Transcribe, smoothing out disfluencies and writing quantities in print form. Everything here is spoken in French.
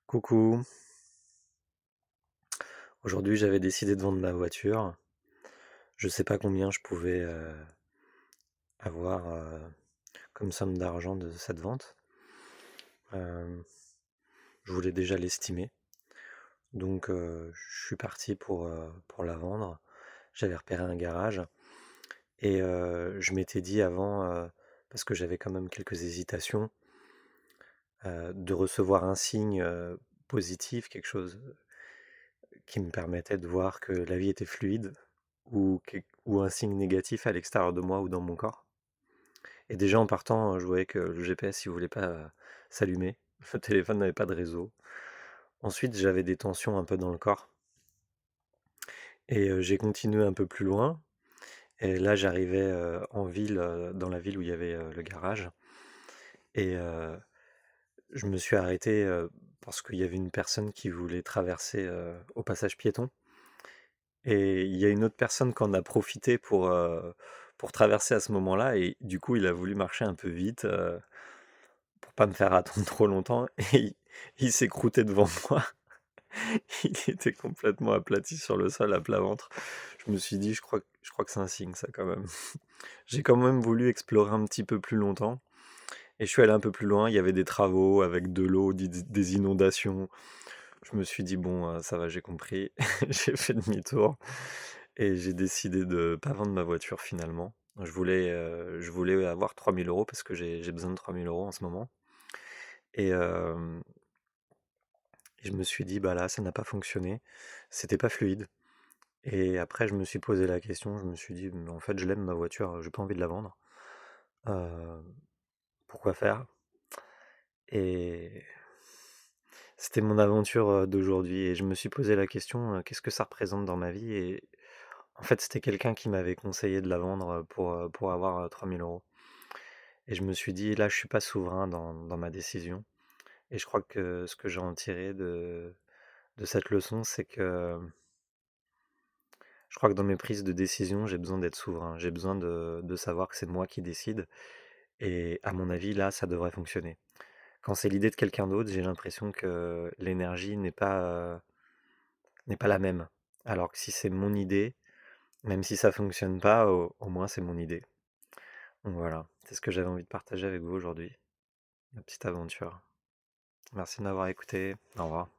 Coucou, aujourd'hui j'avais décidé de vendre ma voiture. Je sais pas combien je pouvais avoir comme somme d'argent de cette vente. Euh, je voulais déjà l'estimer. Donc je suis parti pour la vendre. J'avais repéré un garage et je m'étais dit avant, parce que j'avais quand même quelques hésitations, de recevoir un signe positif, quelque chose qui me permettait de voir que la vie était fluide ou un signe négatif à l'extérieur de moi ou dans mon corps. Et déjà en partant, je voyais que le GPS il voulait pas s'allumer, le téléphone n'avait pas de réseau. Ensuite, j'avais des tensions un peu dans le corps et j'ai continué un peu plus loin. Et là, j'arrivais en ville, dans la ville où il y avait le garage. Et je me suis arrêté parce qu'il y avait une personne qui voulait traverser au passage piéton. Et il y a une autre personne qui en a profité pour traverser à ce moment-là. Et du coup, il a voulu marcher un peu vite pour pas me faire attendre trop longtemps. Et il s'est croûté devant moi. Il était complètement aplati sur le sol à plat ventre. Je me suis dit, je crois que c'est un signe, ça, quand même. J'ai quand même voulu explorer un petit peu plus longtemps. Et je suis allé un peu plus loin. Il y avait des travaux avec de l'eau, des inondations. Je me suis dit, bon, ça va, j'ai compris. J'ai fait demi-tour. Et j'ai décidé de pas vendre ma voiture finalement. Je voulais avoir 3 000 € parce que j'ai besoin de 3 000 € en ce moment. Et je me suis dit, bah là, ça n'a pas fonctionné. C'était pas fluide. Et après, je me suis posé la question. Je me suis dit, mais en fait, je l'aime ma voiture, j'ai pas envie de la vendre. Euh, Pourquoi faire? Et c'était mon aventure d'aujourd'hui. Et je me suis posé la question, qu'est-ce que ça représente dans ma vie? Et en fait, c'était quelqu'un qui m'avait conseillé de la vendre pour avoir 3 000 €. Et je me suis dit, là, je suis pas souverain dans ma décision. Et je crois que ce que j'ai en tiré de cette leçon, c'est que je crois que dans mes prises de décision, j'ai besoin d'être souverain. J'ai besoin de savoir que c'est moi qui décide. Et à mon avis, là, ça devrait fonctionner. Quand c'est l'idée de quelqu'un d'autre, j'ai l'impression que l'énergie n'est pas la même. Alors que si c'est mon idée, même si ça fonctionne pas, au moins c'est mon idée. Donc voilà, c'est ce que j'avais envie de partager avec vous aujourd'hui, ma petite aventure. Merci de m'avoir écouté. Au revoir.